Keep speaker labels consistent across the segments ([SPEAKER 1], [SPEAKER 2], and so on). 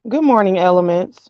[SPEAKER 1] Good morning, elements.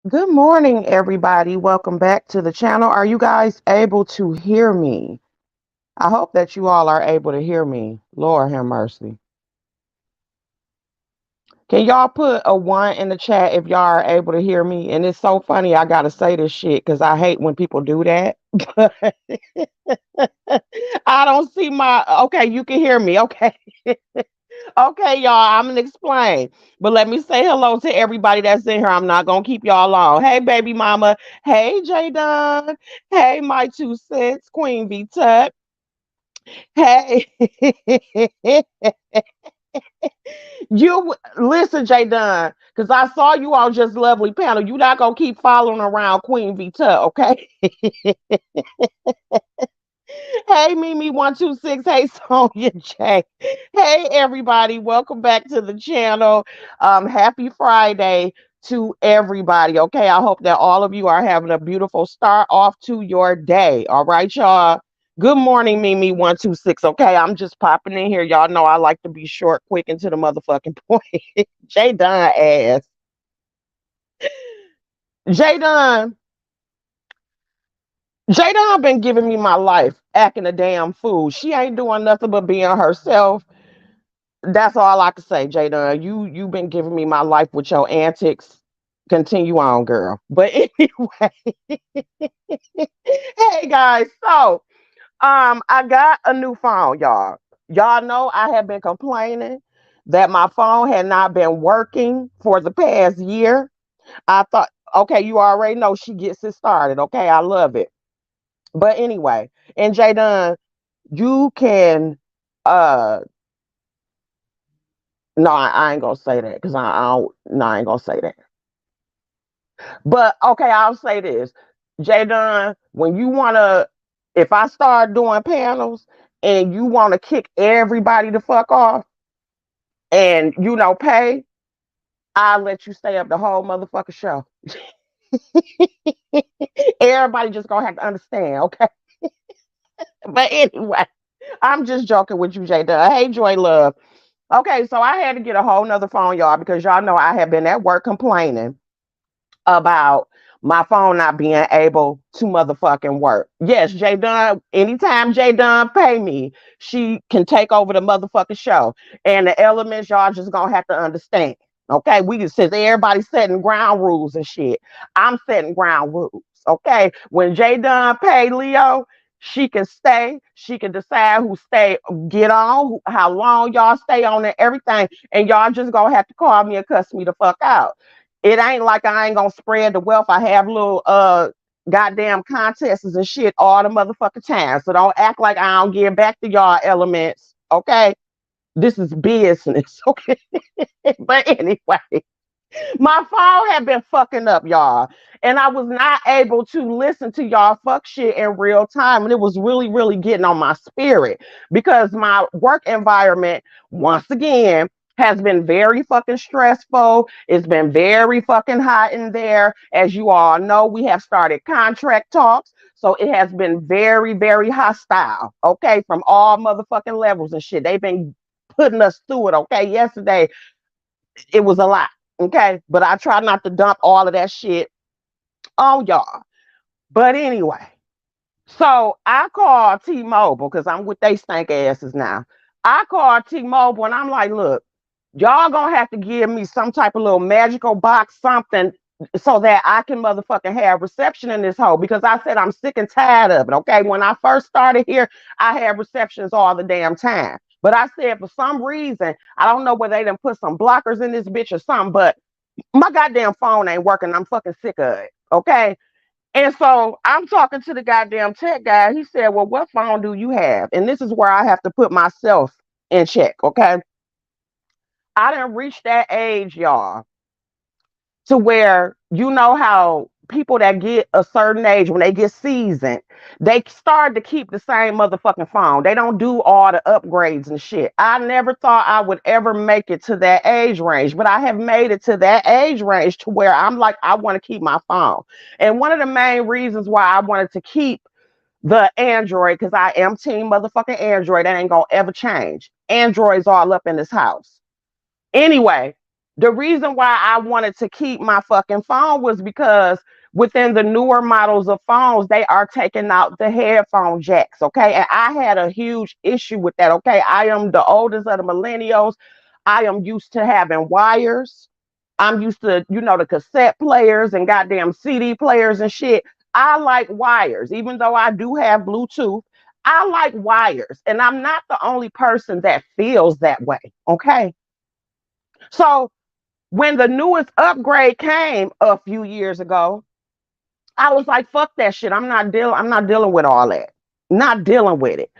[SPEAKER 1] Good morning, everybody. Welcome back to the channel. Are you guys able to hear me? I hope that you all are able to hear me. Lord have mercy. Can y'all put a one in the chat if y'all are able to hear me? And it's so funny, I gotta say this shit because I hate when people do that. I don't see my okay, you can hear me. Okay. Okay, y'all, I'm gonna explain. But let me say hello to everybody that's in here. I'm not gonna keep y'all long. Hey, baby mama. Hey, J Don. Hey, my 2 cents, Queen V Tut. Hey, you listen, J Don, because I saw you on Just Lovely panel. You not gonna keep following around Queen V Tut, okay? Hey, Mimi126. Hey, Sonya J. Hey, everybody. Welcome back to the channel. Happy Friday to everybody. Okay, I hope that all of you are having a beautiful start off to your day. All right, y'all. Good morning, Mimi126. Okay, I'm just popping in here. Y'all know I like to be short, quick, and to the motherfucking point. J Dunn ass. J Dunn. Jada been giving me my life, acting a damn fool. She ain't doing nothing but being herself. That's all I can say, Jada. You been giving me my life with your antics. Continue on, girl. But anyway, hey guys. So I got a new phone, y'all. Y'all know I have been complaining that my phone had not been working for the past year. I thought, okay, you already know she gets it started. Okay, I love it. But anyway, and Jadon, you can uh no, I ain't gonna say that because I don't no, I ain't gonna say that. But okay, I'll say this. Jadon, when you wanna if I start doing panels and you wanna kick everybody the fuck off and pay, I'll let you stay up the whole motherfucker show. Everybody just gonna have to understand, okay? But anyway, I'm just joking with you, Jadon. Hey, Joy Love. Okay, so I had to get a whole nother phone, y'all, because y'all know I have been at work complaining about my phone not being able to motherfucking work. Yes, Jay Dunn, anytime Jay Dunn pay me, she can take over the motherfucking show. And the elements, y'all just gonna have to understand. Okay, we can since everybody's setting ground rules and shit. I'm setting ground rules. Okay. When Jay Dunn pay Leo, she can stay. She can decide who stay, get on, how long y'all stay on and everything. And y'all just gonna have to call me and cuss me the fuck out. It ain't like I ain't gonna spread the wealth. I have little goddamn contests and shit all the motherfucking time. So don't act like I don't give back to y'all elements. Okay. This is business. Okay. But anyway, my phone had been fucking up, y'all. And I was not able to listen to y'all fuck shit in real time. And it was really, really getting on my spirit because my work environment, once again, has been very fucking stressful. It's been very fucking hot in there. As you all know, we have started contract talks. So it has been very, very hostile. Okay. From all motherfucking levels and shit. They've been putting us through it. Okay. Yesterday, it was a lot. Okay. But I try not to dump all of that shit on y'all. But anyway, so I called T-Mobile because I'm with they stank asses now. I called T-Mobile and I'm like, look, y'all gonna have to give me some type of little magical box, something so that I can motherfucking have reception in this hole because I said I'm sick and tired of it. Okay. When I first started here, I had receptions all the damn time. But I said for some reason, I don't know whether they done put some blockers in this bitch or something, but my goddamn phone ain't working. I'm fucking sick of it. Okay. And so I'm talking to the goddamn tech guy. He said, well, what phone do you have? And this is where I have to put myself in check. Okay. I didn't reach that age, y'all, to where you know how people that get a certain age when they get seasoned, they start to keep the same motherfucking phone. They don't do all the upgrades and shit. I never thought I would ever make it to that age range, but I have made it to that age range to where I'm like, I want to keep my phone. And one of the main reasons why I wanted to keep the Android, because I am team motherfucking Android, that ain't gonna ever change. Android's all up in this house. Anyway, the reason why I wanted to keep my fucking phone was because within the newer models of phones, they are taking out the headphone jacks. Okay. And I had a huge issue with that. Okay. I am the oldest of the millennials. I am used to having wires. I'm used to, the cassette players and goddamn CD players and shit. I like wires, even though I do have Bluetooth. I like wires. And I'm not the only person that feels that way. Okay. So when the newest upgrade came a few years ago, I was like, fuck that shit. I'm not dealing with all that. Not dealing with it.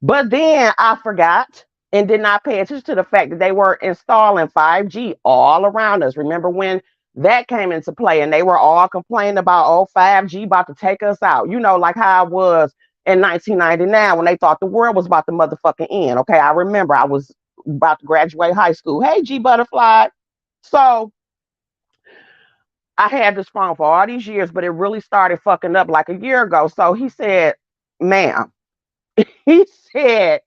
[SPEAKER 1] But then I forgot and did not pay attention to the fact that they were installing 5G all around us. Remember when that came into play and they were all complaining about, oh, 5G about to take us out, like how I was in 1999 when they thought the world was about to motherfucking end. Okay, I remember I was about to graduate high school. Hey, G Butterfly. So I had this phone for all these years, but it really started fucking up like a year ago. So he said, ma'am, he said,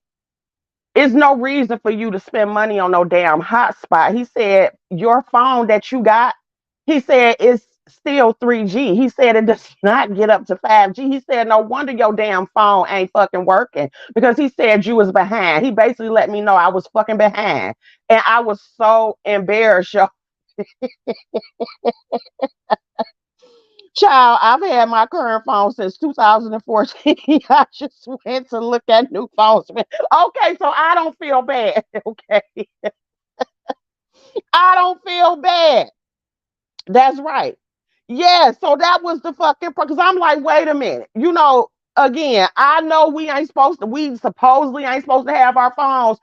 [SPEAKER 1] it's no reason for you to spend money on no damn hotspot. He said, your phone that you got, he said, it's still 3G. He said, it does not get up to 5G. He said, no wonder your damn phone ain't fucking working because he said you was behind. He basically let me know I was fucking behind. And I was so embarrassed, yo. Child, I've had my current phone since 2014. I just went to look at new phones. Okay, so I don't feel bad. Okay. I don't feel bad. That's right. Yeah, so that was the fucking because I'm like, wait a minute. Again, I know we supposedly ain't supposed to have our phones,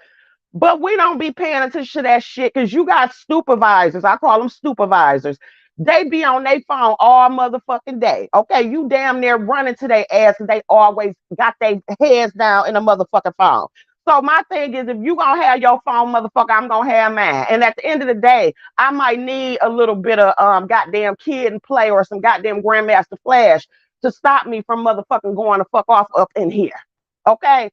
[SPEAKER 1] but we don't be paying attention to that shit because you got supervisors. I call them supervisors. They be on their phone all motherfucking day. Okay, you damn near running to their ass and they always got their heads down in a motherfucking phone. So my thing is, if you gonna have your phone, motherfucker, I'm gonna have mine. And at the end of the day, I might need a little bit of goddamn kid and play or some goddamn Grandmaster Flash to stop me from motherfucking going to fuck off up in here. Okay,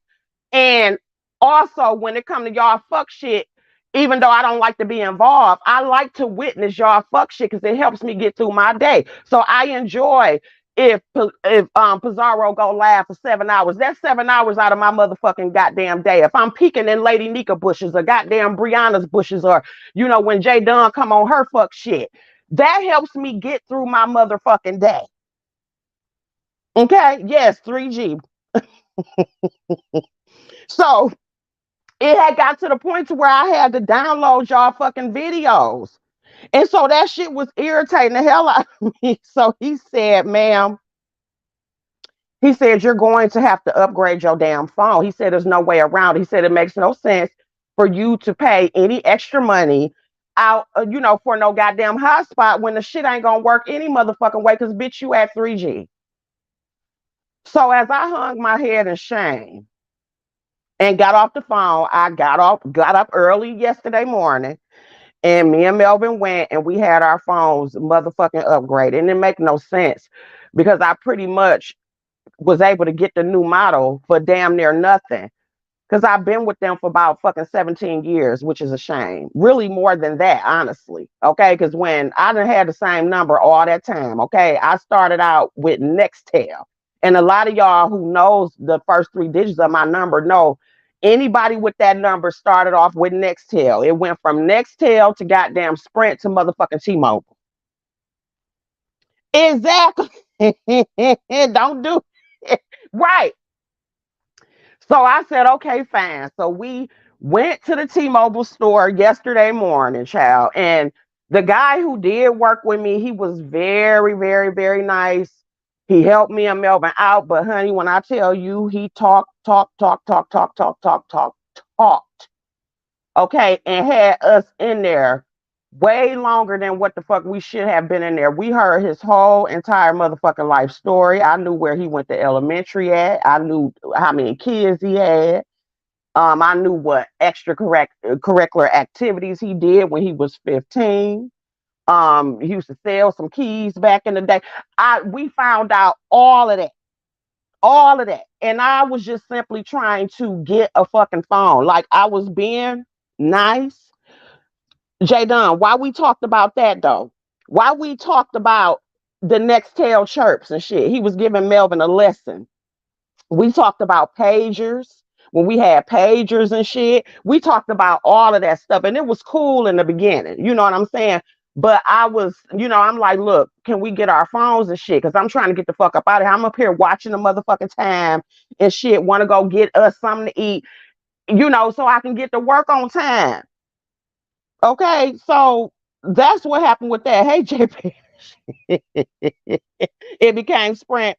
[SPEAKER 1] and also, when it comes to y'all fuck shit, even though I don't like to be involved, I like to witness y'all fuck shit because it helps me get through my day. So I enjoy if Pizarro go live for 7 hours. That's 7 hours out of my motherfucking goddamn day. If I'm peeking in Lady Nika bushes or goddamn Brianna's bushes or when Jay Dunn come on her fuck shit, that helps me get through my motherfucking day. Okay, yes, 3G. So it had got to the point to where I had to download y'all fucking videos. And so that shit was irritating the hell out of me. So he said, ma'am, he said, you're going to have to upgrade your damn phone. He said, there's no way around it. He said, it makes no sense for you to pay any extra money out, for no goddamn hotspot when the shit ain't going to work any motherfucking way because, bitch, you at 3G. So as I hung my head in shame, and got off the phone. I got up early yesterday morning, and me and Melvin went and we had our phones motherfucking upgraded. And it make no sense because I pretty much was able to get the new model for damn near nothing. Because I've been with them for about fucking 17 years, which is a shame. Really more than that, honestly. Okay, because when I done had the same number all that time, okay, I started out with Nextel. And a lot of y'all who knows the first three digits of my number know anybody with that number started off with Nextel. It went from Nextel to goddamn Sprint to motherfucking T-Mobile. Exactly. Don't do it. Right. So I said, okay, fine. So we went to the T-Mobile store yesterday morning, child. And the guy who did work with me, he was very, very, very nice. He helped me and Melvin out. But honey, when I tell you he talked, talked, talked, talked, talked, talked, talked, talked, talked, okay, and had us in there way longer than what the fuck we should have been in there. We heard his whole entire motherfucking life story. I knew where he went to elementary at. I knew how many kids he had. I knew what curricular activities he did when he was 15. He used to sell some keys back in the day. We found out all of that, and I was just simply trying to get a fucking phone. Like I was being nice. Jay Dunn, why we talked about that though? Why we talked about the next tail chirps and shit? He was giving Melvin a lesson. We talked about pagers when we had pagers and shit. We talked about all of that stuff, and it was cool in the beginning. You know what I'm saying? But I was, I'm like, look, can we get our phones and shit? Because I'm trying to get the fuck up out of here. I'm up here watching the motherfucking time and shit. Want to go get us something to eat, so I can get to work on time. Okay, so that's what happened with that. Hey, JP, it became Sprint.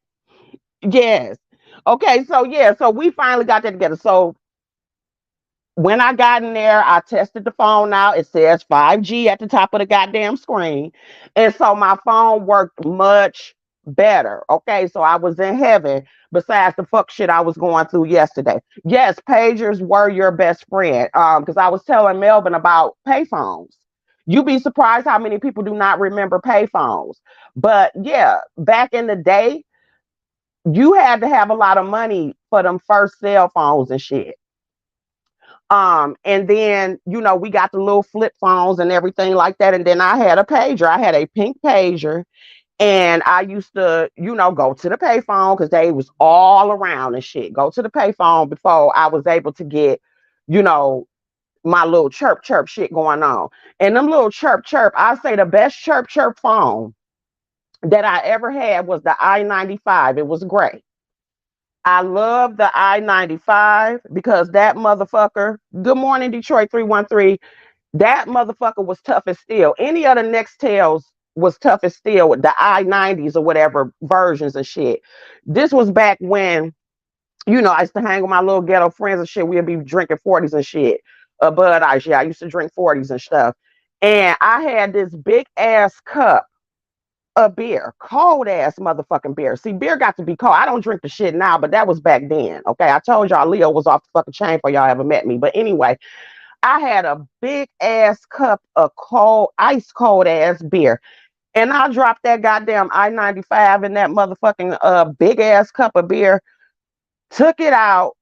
[SPEAKER 1] Yes. Okay, so yeah, so we finally got that together. So when I got in there, I tested the phone out. It says 5G at the top of the goddamn screen. And so my phone worked much better. Okay, so I was in heaven besides the fuck shit I was going through yesterday. Yes, pagers were your best friend. Because I was telling Melvin about payphones. You'd be surprised how many people do not remember payphones. But yeah, back in the day, you had to have a lot of money for them first cell phones and shit. And then, we got the little flip phones and everything like that. And then I had a pager. I had a pink pager. And I used to, go to the payphone because they was all around and shit. Go to the payphone before I was able to get, you know, my little chirp chirp shit going on. And them little chirp chirp, I say the best chirp chirp phone that I ever had was the I-95. It was gray. I love the I-95 because that motherfucker, good morning, Detroit 313, that motherfucker was tough as steel. Any other Nextels was tough as steel with the I-90s or whatever versions and shit. This was back when, I used to hang with my little ghetto friends and shit. We'd be drinking 40s and shit. Bud Ice, yeah, I used to drink 40s and stuff. And I had this big ass cup a beer, cold ass motherfucking beer. See, beer got to be cold. I don't drink the shit now, but that was back then. Okay, I told y'all Leo was off the fucking chain for y'all ever met me. But anyway, I had a big ass cup of cold, ice cold ass beer, and I dropped that goddamn I-95 in that motherfucking big ass cup of beer. Took it out,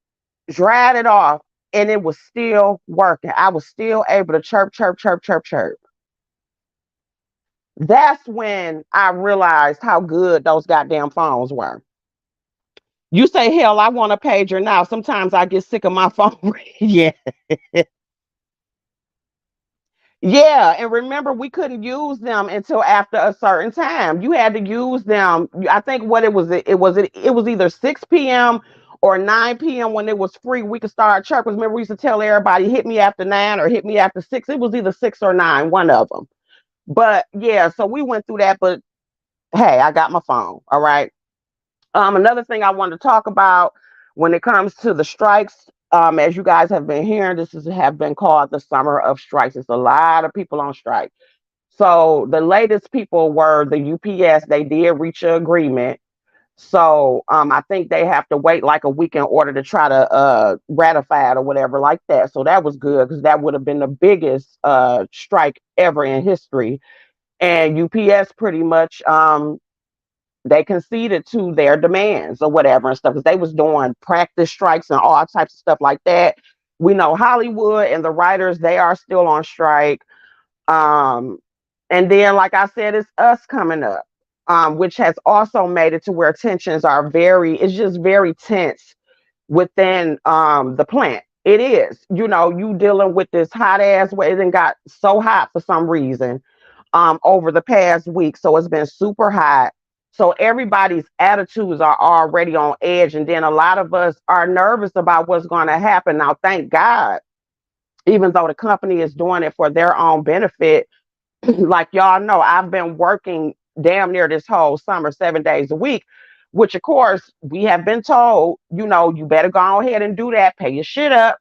[SPEAKER 1] dried it off, and it was still working. I was still able to chirp, chirp, chirp, chirp, chirp. That's when I realized how good those goddamn phones were. You say, hell, I want a pager now. Sometimes I get sick of my phone. Yeah. Yeah. And remember, we couldn't use them until after a certain time. You had to use them. I think what it was either 6 p.m. or 9 p.m. when it was free. We could start chirping. Remember, we used to tell everybody, hit me after 9 or hit me after 6. It was either 6 or 9, one of them. But yeah, so we went through that. But hey, I got my phone. All right. Another thing I want to talk about when it comes to the strikes, as you guys have been hearing, have been called the summer of strikes. It's a lot of people on strike. So the latest people were the UPS. They did reach an agreement. So I think they have to wait like a week in order to try to ratify it or whatever like that. So that was good because that would have been the biggest strike ever in history. And UPS pretty much they conceded to their demands or whatever and stuff because they was doing practice strikes and all types of stuff like that. We know Hollywood and the writers, they are still on strike. um and then like I said, it's us coming up, which has also made it to where tensions are it's just very tense within the plant. It is, you dealing with this hot ass weather. It got so hot for some reason over the past week, so it's been super hot. So everybody's attitudes are already on edge. And then a lot of us are nervous about what's going to happen. Now, thank God, even though the company is doing it for their own benefit, like y'all know, I've been working damn near this whole summer, 7 days a week, which of course we have been told, you better go ahead and do that, pay your shit up,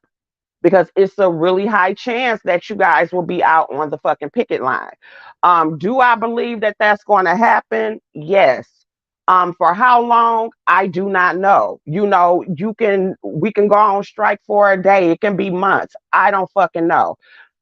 [SPEAKER 1] because it's a really high chance that you guys will be out on the fucking picket line. Do I believe that that's going to happen? Yes. For how long? I do not know. We can go on strike for a day. It can be months. I don't fucking know.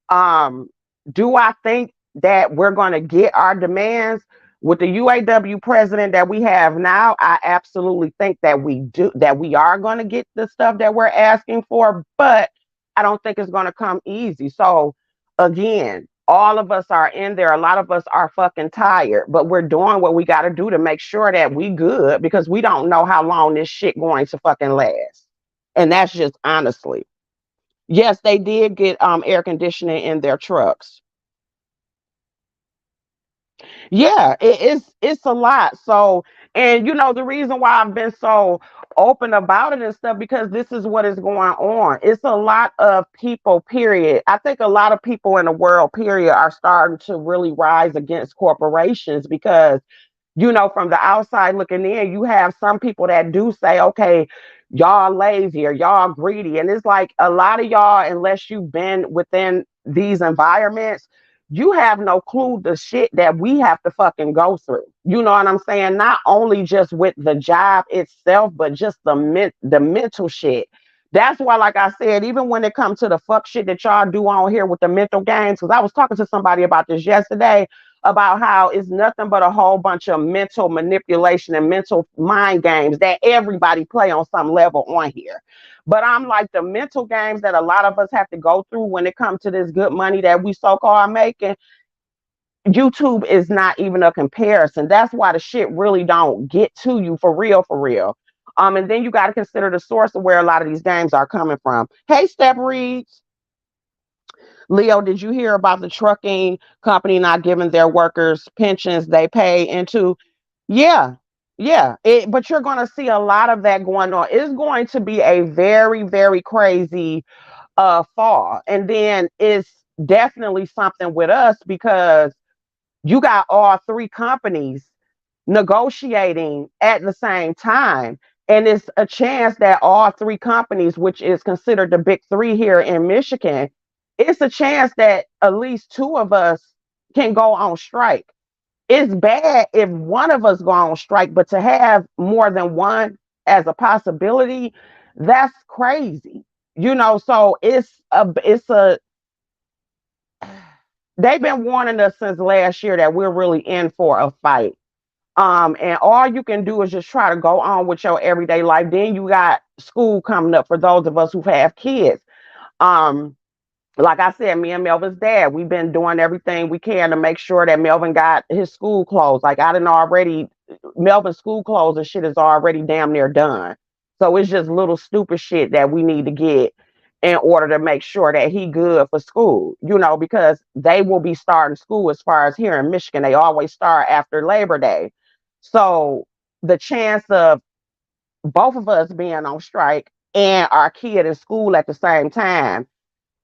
[SPEAKER 1] Um, do I think that we're going to get our demands with the UAW president that we have now? I absolutely think that we are going to get the stuff that we're asking for, but I don't think it's going to come easy. So again, all of us are in there. A lot of us are fucking tired, but we're doing what we got to do to make sure that we good, because we don't know how long this shit going to fucking last. And that's just honestly. Yes, they did get air conditioning in their trucks. Yeah, it's a lot. So, and the reason why I've been so open about it and stuff, because this is what is going on. It's a lot of people, period. I think a lot of people in the world, period, are starting to really rise against corporations, because from the outside looking in, you have some people that do say, okay, y'all lazy or y'all greedy. And it's like a lot of y'all, unless you've been within these environments, you have no clue the shit that we have to fucking go through. You know what I'm saying? Not only just with the job itself, but just the mental shit. That's why, like I said, even when it comes to the fuck shit that y'all do on here with the mental games, because I was talking to somebody about this yesterday, about how it's nothing but a whole bunch of mental manipulation and mental mind games that everybody play on some level on here. But I'm like, the mental games that a lot of us have to go through when it comes to this good money that we so-called making, YouTube is not even a comparison. That's why the shit really don't get to you for real, for real. And then you got to consider the source of where a lot of these games are coming from. Hey, Step Reeds. Leo, did you hear about the trucking company not giving their workers pensions they pay into? Yeah, yeah. But you're going to see a lot of that going on. It's going to be a very, very crazy fall. And then it's definitely something with us, because you got all three companies negotiating at the same time. And it's a chance that all three companies, which is considered the big three here in Michigan, it's a chance that at least two of us can go on strike. It's bad if one of us go on strike, but to have more than one as a possibility, that's crazy. So they've been warning us since last year that we're really in for a fight. And all you can do is just try to go on with your everyday life. Then you got school coming up for those of us who have kids. Um, like I said, me and Melvin's dad, we've been doing everything we can to make sure that Melvin got his school clothes. Like I didn't already, Melvin's school clothes and shit is already damn near done. So it's just little stupid shit that we need to get in order to make sure that he good for school, because they will be starting school, as far as here in Michigan. They always start after Labor Day. So the chance of both of us being on strike and our kid in school at the same time,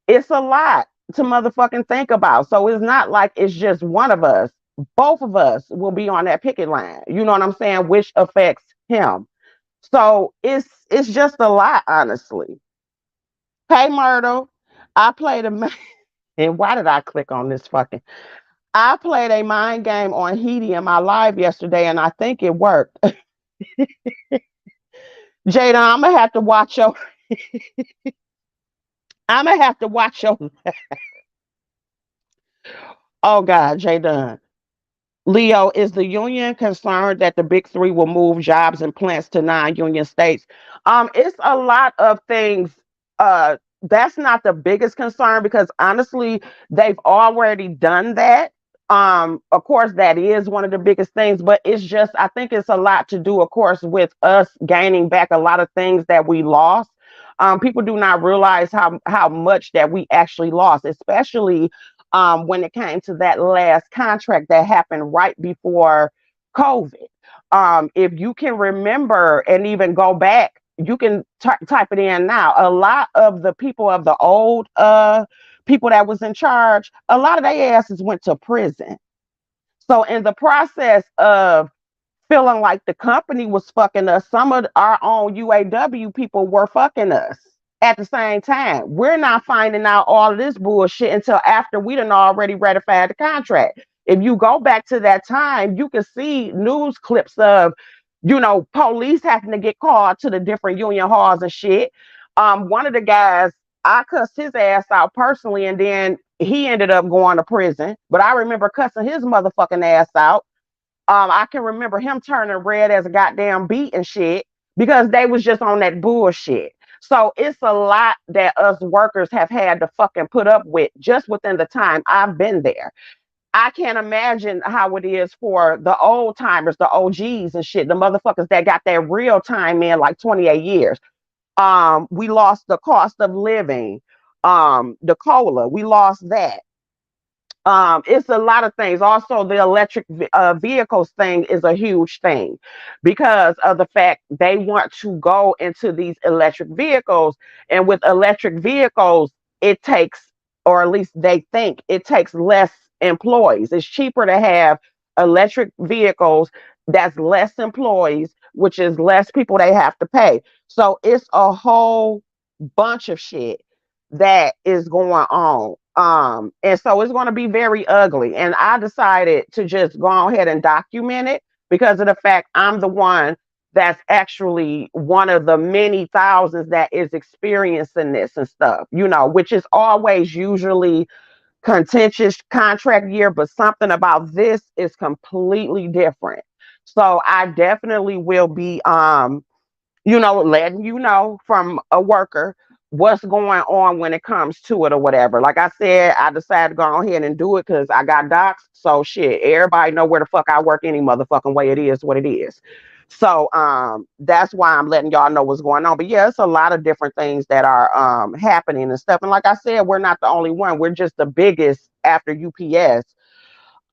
[SPEAKER 1] it's a lot to motherfucking think about. So it's not like it's just one of us. Both of us will be on that picket line. You know what I'm saying? Which affects him. So it's just a lot, honestly. Hey, Myrtle, I played a and why did I click on this fucking? I played a mind game on Heidi in my live yesterday, and I think it worked. Jada, I'm gonna have to watch your. I'm gonna have to watch your. Oh God, Jada. Leo, is the union concerned that the big three will move jobs and plants to non-union states? It's a lot of things. That's not the biggest concern, because honestly, they've already done that. Of course, that is one of the biggest things, but it's just, I think it's a lot to do, of course, with us gaining back a lot of things that we lost. People do not realize how much that we actually lost, especially when it came to that last contract that happened right before COVID. If you can remember and even go back, you can type it in now. A lot of the people of the old people that was in charge, a lot of their asses went to prison. So in the process of feeling like the company was fucking us, some of our own UAW people were fucking us at the same time. We're not finding out all of this bullshit until after we done already ratified the contract. If you go back to that time, you can see news clips of, police having to get called to the different union halls and shit. One of the guys, I cussed his ass out personally, and then he ended up going to prison. But I remember cussing his motherfucking ass out. I can remember him turning red as a goddamn beat and shit because they was just on that bullshit. So it's a lot that us workers have had to fucking put up with just within the time I've been there. I can't imagine how it is for the old timers, the OGs and shit, the motherfuckers that got that real time in like 28 years. We lost the cost of living, the cola, we lost that. It's a lot of things. Also, the electric vehicles thing is a huge thing because of the fact they want to go into these electric vehicles. And with electric vehicles, it takes, or at least they think it takes less employees. It's cheaper to have electric vehicles that's less employees, which is less people they have to pay. So it's a whole bunch of shit that is going on. And so it's going to be very ugly. And I decided to just go ahead and document it because of the fact I'm the one that's actually one of the many thousands that is experiencing this and stuff, which is always usually contentious contract year, but something about this is completely different. So I definitely will be letting you know from a worker what's going on when it comes to it or whatever. Like I said, I decided to go ahead and do it because I got docs. So shit, everybody know where the fuck I work any motherfucking way. It is what it is. So that's why I'm letting y'all know what's going on. But yeah, it's a lot of different things that are happening and stuff. And like I said, we're not the only one. We're just the biggest after UPS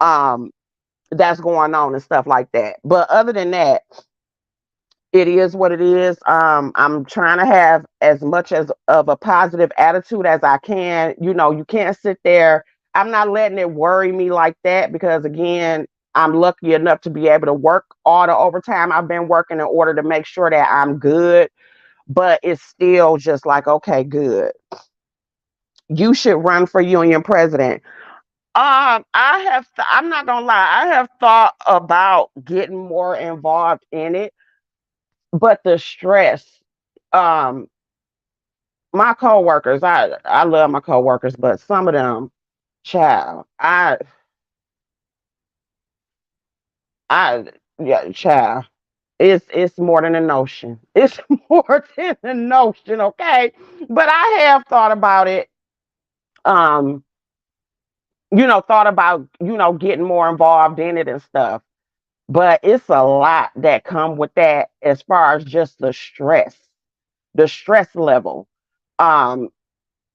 [SPEAKER 1] um that's going on and stuff like that. But other than that, it is what it is. I'm trying to have as much as of a positive attitude as I can. You can't sit there. I'm not letting it worry me like that because again, I'm lucky enough to be able to work all the overtime I've been working in order to make sure that I'm good. But it's still just like, okay, good. You should run for union president. I'm not gonna lie. I have thought about getting more involved in it, but the stress, um my coworkers, I love my coworkers, but some of them, child, I yeah, child, it's more than a notion. It's more than a notion, okay? But I have thought about it. Um, thought about getting more involved in it and stuff. But it's a lot that come with that as far as just the stress level. Um,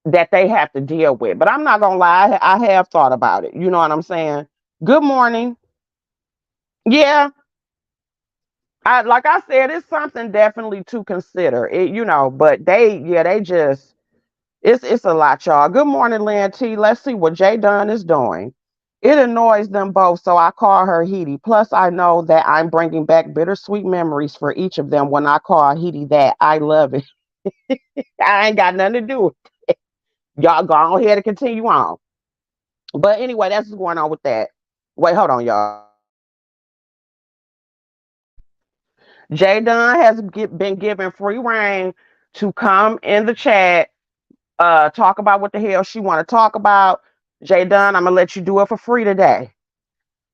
[SPEAKER 1] that they have to deal with. But I'm not gonna lie, I have thought about it. You know what I'm saying? Good morning. Yeah, like I said, it's something definitely to consider. But they just it's a lot, y'all. Good morning, Lynn T. Let's see what Jay Dunn is doing. It annoys them both, so I call her Heidi. Plus, I know that I'm bringing back bittersweet memories for each of them when I call Heidi that. I love it. I ain't got nothing to do with it. Y'all go ahead and continue on. But anyway, that's what's going on with that. Wait, hold on, y'all. Jay Dunn has been given free reign to come in the chat, talk about what the hell she want to talk about. Jay Dunn, I'm gonna let you do it for free today,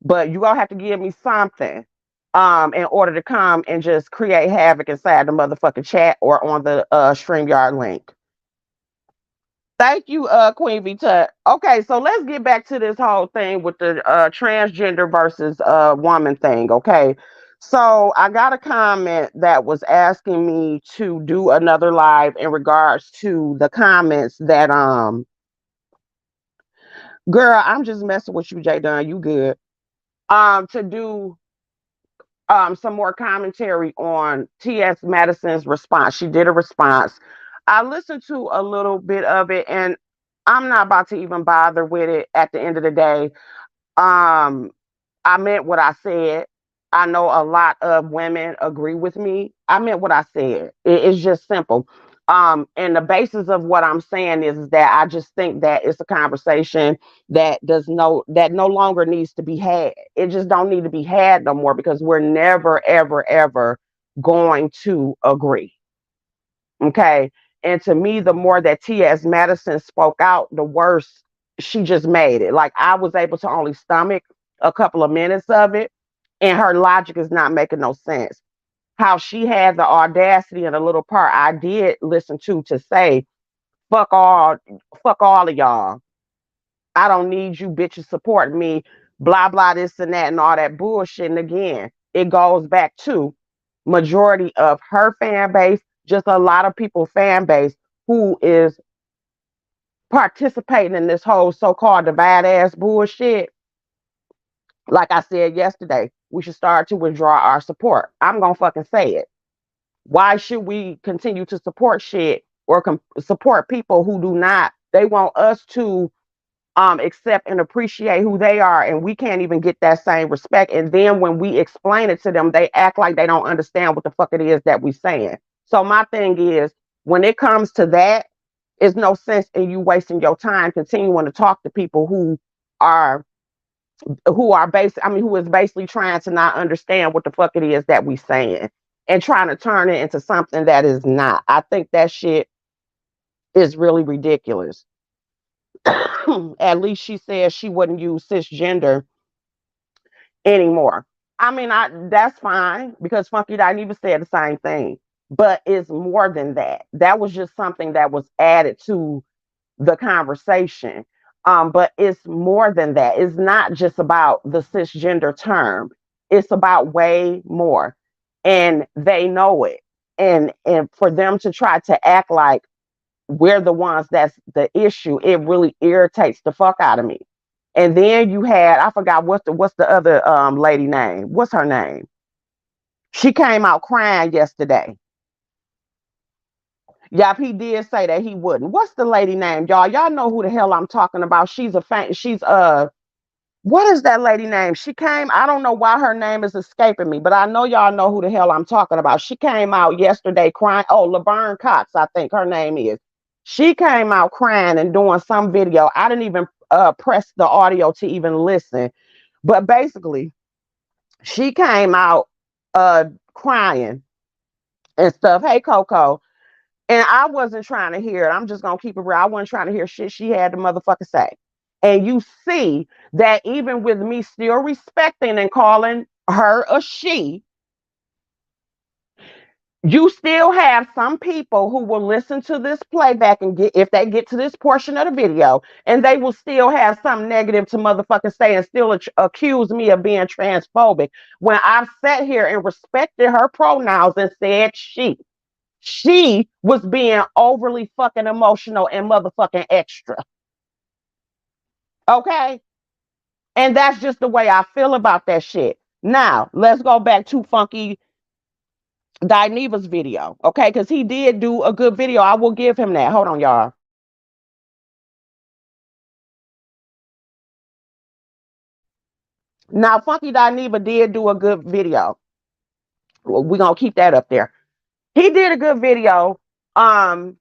[SPEAKER 1] but you gonna have to give me something, in order to come and just create havoc inside the motherfucking chat or on the StreamYard link. Thank you, Queen V Tut. Okay, so let's get back to this whole thing with the transgender versus woman thing. Okay, so I got a comment that was asking me to do another live in regards to the comments that girl, I'm just messing with you, Jay Dunn. You good? To do some more commentary on T.S. Madison's response. She did a response. I listened to a little bit of it, and I'm not about to even bother with it at the end of the day. Um, I meant what I said. I know a lot of women agree with me. I meant what I said. It's just simple. And the basis of what I'm saying is that I just think that it's a conversation that no longer needs to be had. It just don't need to be had no more because we're never, ever, ever going to agree. Okay. And to me, the more that T.S. Madison spoke out, the worse she just made it. Like I was able to only stomach a couple of minutes of it, and her logic is not making no sense. How she had the audacity in a little part I did listen to say, fuck all, fuck all of y'all. I don't need you bitches supporting me, blah, blah, this and that, and all that bullshit. And again, it goes back to majority of her fan base, just a lot of people fan base who is participating in this whole so-called divide ass bullshit. Like I said yesterday, we should start to withdraw our support. I'm gonna fucking say it. Why should we continue to support shit or support people who do not? They want us to accept and appreciate who they are, and we can't even get that same respect. And then when we explain it to them, they act like they don't understand what the fuck it is that we're saying. So my thing is, when it comes to that, it's no sense in you wasting your time continuing to talk to people are who is basically trying to not understand what the fuck it is that we saying and trying to turn it into something that is not. I think that shit is really ridiculous. At least she said she wouldn't use cisgender anymore. I mean, that's fine because Funky Dine even said the same thing. But it's more than that. That was just something that was added to the conversation. But it's more than that. It's not just about the cisgender term. It's about way more. And they know it. And for them to try to act like we're the ones that's the issue, it really irritates the fuck out of me. And then you had, I forgot what's the other lady name. What's her name? She came out crying yesterday. Yep, he did say that he wouldn't. What's the lady name, y'all? Y'all know who the hell I'm talking about. She's what is that lady name? She came, I don't know why her name is escaping me, but I know y'all know who the hell I'm talking about. She came out yesterday crying. Oh, Laverne Cox, I think her name is. She came out crying and doing some video. I didn't even press the audio to even listen. But basically, she came out crying and stuff. Hey, Coco. And I wasn't trying to hear it. I'm just gonna keep it real. I wasn't trying to hear shit she had to motherfucker say. And you see that even with me still respecting and calling her a she, you still have some people who will listen to this playback and get if they get to this portion of the video, and they will still have some negative to motherfucker say and still accuse me of being transphobic when I've sat here and respected her pronouns and said she. She was being overly fucking emotional and motherfucking extra. Okay? And that's just the way I feel about that shit. Now, let's go back to Funky Dineva's video. Okay? Because he did do a good video. I will give him that. Hold on, y'all. Now, Funky Dineva did do a good video. We're going to keep that up there. He did a good video. And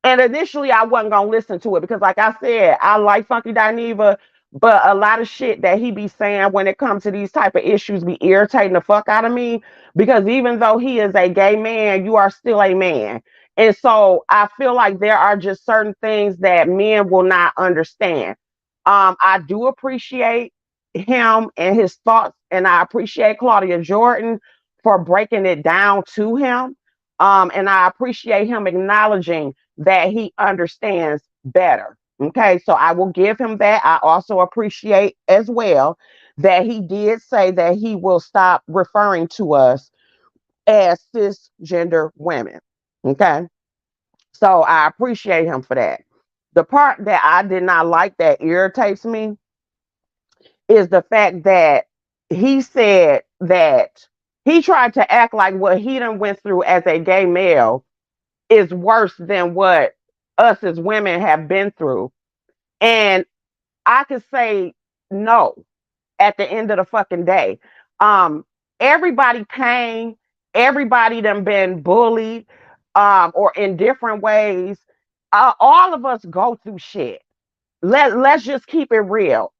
[SPEAKER 1] initially, I wasn't gonna listen to it because, like I said, I like Funky Dineva, but a lot of shit that he be saying when it comes to these type of issues be irritating the fuck out of me. Because even though he is a gay man, you are still a man, and so I feel like there are just certain things that men will not understand. I do appreciate him and his thoughts, and I appreciate Claudia Jordan for breaking it down to him. And I appreciate him acknowledging that he understands better. Okay, so I will give him that. I also appreciate as well that he did say that he will stop referring to us as cisgender women. Okay, so I appreciate him for that. The part that I did not like that irritates me is the fact that he said that. He tried to act like what he done went through as a gay male is worse than what us as women have been through. And I could say no at the end of the fucking day. Um, Everybody came, everybody done been bullied, or in different ways. All of us go through shit. Let's just keep it real.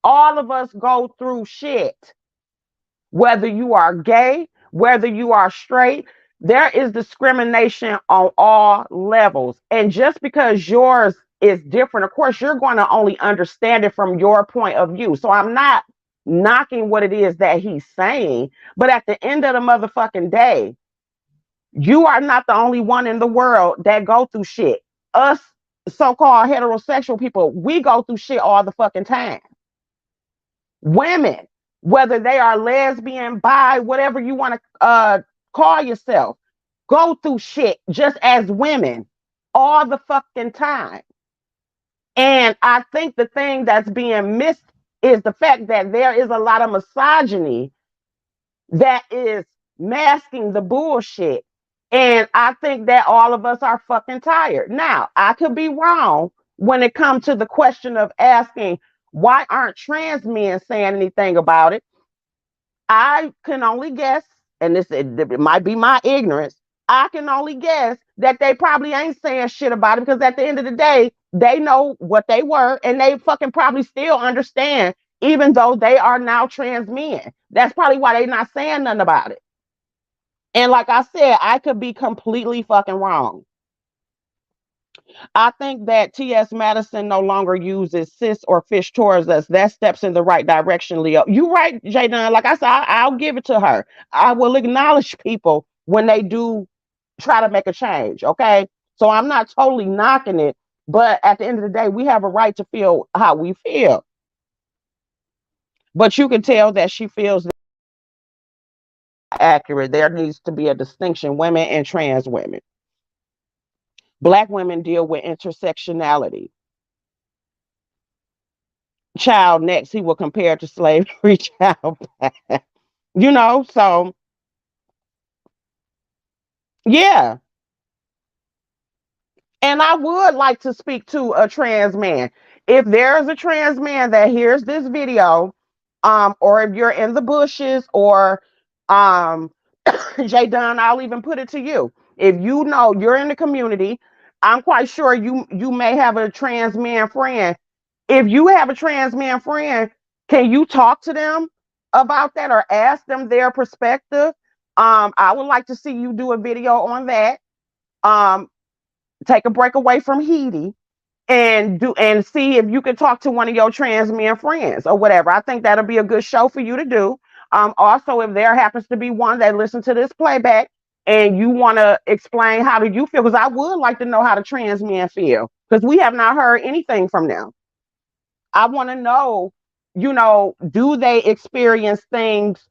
[SPEAKER 1] All of us go through shit. Whether you are gay, whether you are straight, there is discrimination on all levels. And just because yours is different, of course, you're going to only understand it from your point of view. So I'm not knocking what it is that he's saying, but at the end of the motherfucking day, you are not the only one in the world that go through shit. Us so-called heterosexual people, we go through shit all the fucking time. Women, whether they are lesbian, bi, whatever you want to call yourself, go through shit just as women all the fucking time. And I think the thing that's being missed is the fact that there is a lot of misogyny that is masking the bullshit. And I think that all of us are fucking tired. Now, I could be wrong when it comes to the question of asking why aren't trans men saying anything about it. I can only guess, and it might be my ignorance. I can only guess that they probably ain't saying shit about it because at the end of the day, they know what they were and they fucking probably still understand, even though they are now trans men. That's probably why they not saying nothing about it. And like I said, I could be completely fucking wrong. I think that T.S. Madison no longer uses cis or fish towards us. That steps in the right direction, Leo. You right, J Dunn. Like I said, I'll give it to her. I will acknowledge people when they do try to make a change. Okay. So I'm not totally knocking it, but at the end of the day, we have a right to feel how we feel. But you can tell that she feels accurate. There needs to be a distinction, women and trans women. Black women deal with intersectionality. Child next, he will compare to slavery child. So yeah. And I would like to speak to a trans man. If there's a trans man that hears this video, or if you're in the bushes, or um Jay Dunn, I'll even put it to you. If you know you're in the community, I'm quite sure you may have a trans man friend. If you have a trans man friend, can you talk to them about that or ask them their perspective? I would like to see you do a video on that. Um, Take a break away from Heidi and see if you can talk to one of your trans men friends or whatever. I think that'll be a good show for you to do. Also, if there happens to be one that listens to this playback and you want to explain how do you feel, because I would like to know how the trans men feel, because we have not heard anything from them. I want to know, do they experience things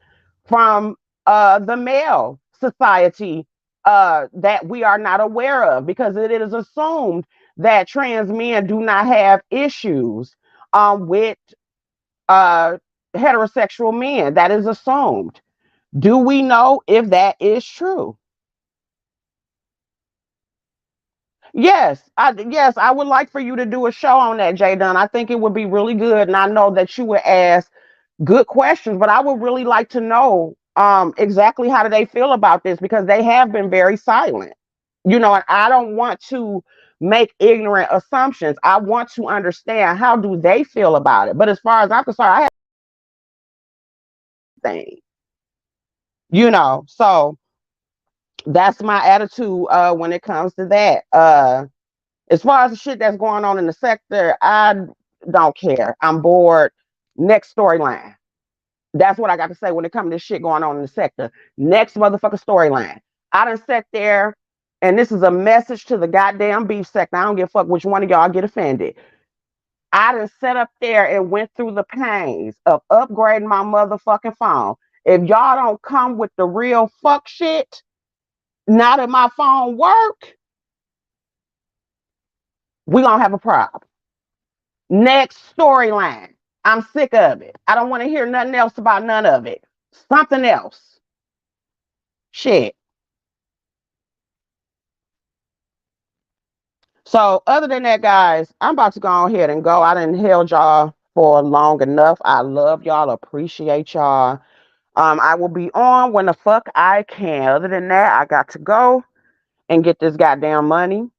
[SPEAKER 1] from the male society that we are not aware of? Because it is assumed that trans men do not have issues with uh, heterosexual men. That is assumed. Do we know if that is true? Yes, I would like for you to do a show on that, Jay Dunn. I think it would be really good, and I know that you would ask good questions, but I would really like to know exactly how do they feel about this, because they have been very silent. And I don't want to make ignorant assumptions. I want to understand how do they feel about it. But as far as I'm concerned, I have things, so that's my attitude when it comes to that. As far as the shit that's going on in the sector, I don't care. I'm bored. Next storyline. That's what I got to say when it comes to this shit going on in the sector. Next motherfucker storyline. I done sat there, and this is a message to the goddamn beef sector. I don't give a fuck which one of y'all get offended. I done sat up there and went through the pains of upgrading my motherfucking phone. If y'all don't come with the real fuck shit, now that my phone work, we gonna have a problem. Next storyline. I'm sick of it. I don't want to hear nothing else about none of it. Something else. Shit. So other than that, guys, I'm about to go ahead and go. I done held y'all for long enough. I love y'all, appreciate y'all. I will be on when the fuck I can. Other than that, I got to go and get this goddamn money.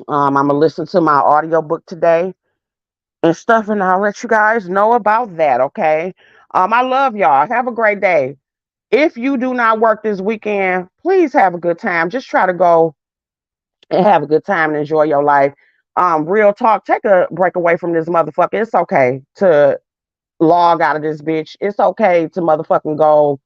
[SPEAKER 1] I'm gonna listen to my audiobook today and stuff, and I'll let you guys know about that, okay? I love y'all. Have a great day. If you do not work this weekend, please have a good time. Just try to go and have a good time and enjoy your life. Real talk, take a break away from this motherfucker. It's okay to log out of this bitch. It's okay to motherfucking go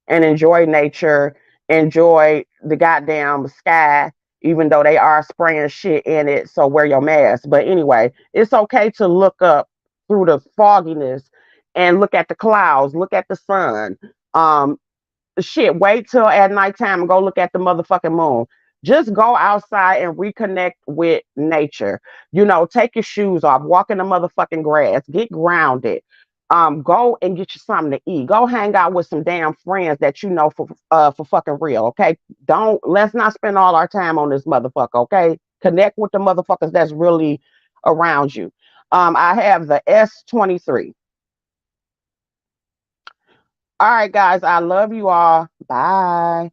[SPEAKER 1] and enjoy nature, enjoy the goddamn sky, even though they are spraying shit in it. So wear your mask. But anyway, it's okay to look up through the fogginess and look at the clouds, look at the sun. Um, Shit, wait till at nighttime and go look at the motherfucking moon. Just go outside and reconnect with nature. You know, take your shoes off, walk in the motherfucking grass, get grounded. Go and get you something to eat. Go hang out with some damn friends that you know for fucking real. Okay, don't let's not spend all our time on this motherfucker. Okay, connect with the motherfuckers that's really around you. I have the S23. All right, guys, I love you all. Bye.